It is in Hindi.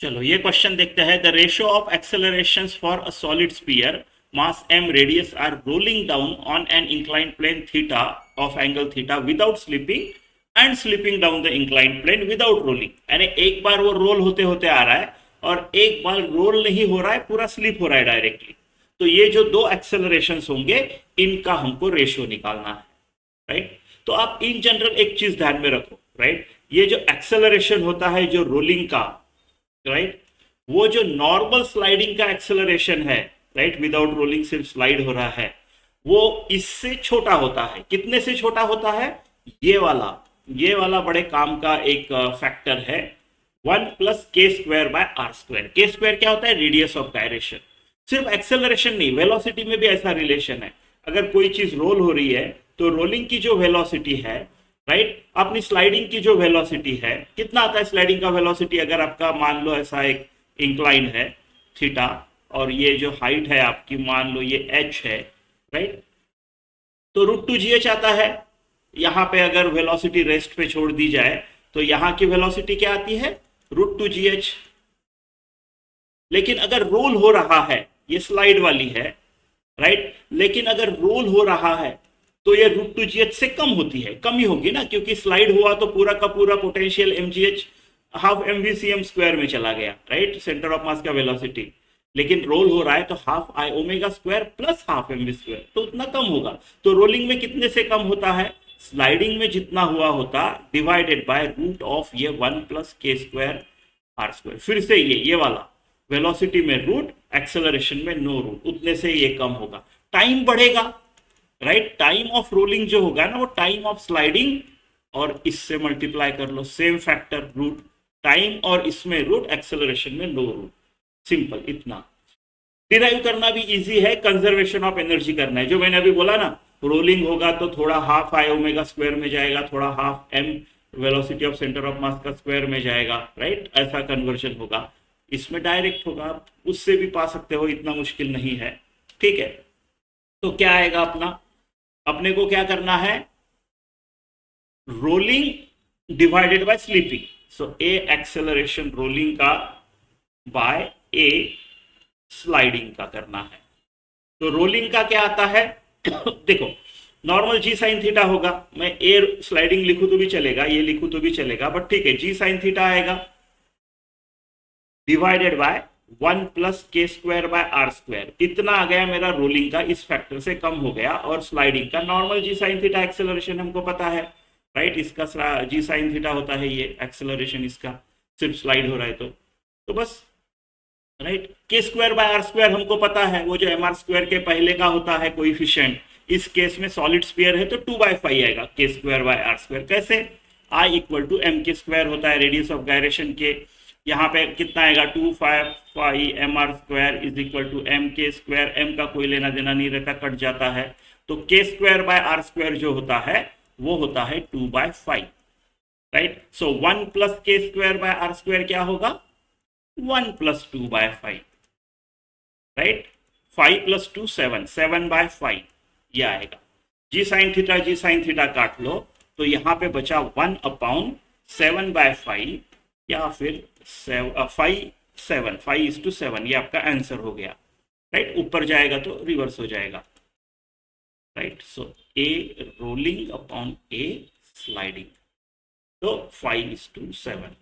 चलो ये क्वेश्चन देखते हैं। The ratio of accelerations for a solid sphere mass m radius R rolling down on an inclined plane theta of angle theta without slipping and slipping down the inclined plane without rolling. यानी एक बार वो रोल होते होते आ रहा है और एक बार रोल नहीं हो रहा है, पूरा स्लिप हो रहा है डायरेक्टली। तो ये जो दो एक्सेलरेशंस होंगे इनका हमको रेशियो निकालना है, राइट। तो आप इन जनरल एक चीज ध्यान में रखो, राइट। ये जो एक्सेलरेशन होता है जो रोलिंग का, राइट, वो जो नॉर्मल स्लाइडिंग का एक्सेलरेशन है, राइट, विदाउट रोलिंग सिर्फ स्लाइड हो रहा है, वो इससे छोटा होता है। कितने से छोटा होता है? ये वाला बड़े काम का एक फैक्टर है, 1+k²/r²। के स्क्वायर क्या होता है? Radius of gyration. सिर्फ एक्सेलरेशन नहीं, वेलोसिटी में भी ऐसा रिलेशन है। अगर कोई चीज रोल हो रही है तो रोलिंग की जो वेलोसिटी है, राइट, अपनी स्लाइडिंग की जो वेलोसिटी है, कितना आता है स्लाइडिंग का वेलोसिटी? अगर आपका मान लो ऐसा एक इंक्लाइन है थीटा और ये जो हाइट है आपकी मान लो ये h है, राइट, तो √2gh आता है। यहाँ पे अगर वेलोसिटी रेस्ट पे छोड़ दी जाए तो यहाँ की वेलोसिटी क्या आती है? √2gh। लेकिन अगर रोल हो रहा है, ये स्लाइड वाली है, राइट, लेकिन अगर रोल हो रहा है तो ये √2gh से कम होती है, कम ही होगी ना, क्योंकि स्लाइड हुआ तो पूरा का पूरा पोटेंशियल mgh हाफ mvcm² में चला गया, राइट, सेंटर ऑफ मास का वेलोसिटी। लेकिन रोल हो रहा है तो half i⍵² plus half mv², तो उतना कम होगा। तो रोलिंग में कितने से कम होता है? स्लाइडिंग में जितना हुआ होता डिवाइडेड बाय रूट ऑफ ये 1+k²r²। फिर से ये वाला वेलोसिटी में रूट, एक्सेलरेशन में नो रूट, उतने से ये कम होगा। टाइम बढ़ेगा, राइट, टाइम ऑफ रोलिंग जो होगा ना वो टाइम ऑफ स्लाइडिंग और इससे मल्टीप्लाई कर लो, सेम फैक्टर रूट, टाइम और इसमें रूट, एक्सेलरेशन में नो रूट। सिंपल, इतना डिराइव करना भी इजी है। कंजर्वेशन ऑफ एनर्जी करना है, जो मैंने अभी बोला ना, रोलिंग होगा तो थोड़ा हाफ i⍵² में जाएगा, थोड़ा half m velocity of centre of mass का स्क्वायर में जाएगा, राइट, ऐसा कन्वर्जन होगा। इसमें डायरेक्ट होगा, आप उससे भी पा सकते हो, इतना मुश्किल नहीं है, ठीक है। तो क्या आएगा अपना? अपने को क्या करना है? Rolling divided by sleeping. So A acceleration rolling का बाय ए स्लाइडिंग का करना है। तो रोलिंग का क्या आता है? देखो, नॉर्मल जी साइन थीटा होगा। मैं ए स्लाइडिंग लिखूं तो भी चलेगा, ये लिखूं तो भी चलेगा, बट ठीक है, जी साइन थीटा आएगा डिवाइडेड बाय 1+k²/r²। इतना आ गया मेरा रोलिंग का, इस फैक्टर से कम हो गया। और स्लाइडिंग का नॉर्मल जी साइन थीटा एक्सेलरेशन हमको पता है, राइट, इसका जी साइन थीटा होता है ये एक्सेलरेशन, इसका सिर्फ स्लाइड हो रहा है तो बस, राइट। k²/r² हमको पता है, वो जो mr² के पहले का होता है कोइफिशिएंट, इस केस में सॉलिड स्फीयर है तो 2/5 आएगा k²/r²। कैसे? I = mk² होता है रेडियस ऑफ गायरेशन के। यहाँ पे कितना आएगा? 2/5 mr² = mk²। m का कोई लेना देना नहीं रहता, कट जाता है। तो k²/r² जो होता है वो होता है 2/5, राइट। सो 1+k²/r² क्या होगा? 1+2/5, राइट। 5 + 2 7, 7/5 ये आएगा। जी साइन थीटा काट लो तो यहाँ पे बचा 1/7/5 या फिर 5:7 ये आपका आंसर हो गया, राइट। ऊपर जाएगा तो रिवर्स हो जाएगा, राइट। सो ए रोलिंग अपॉन ए स्लाइडिंग, तो 5:7।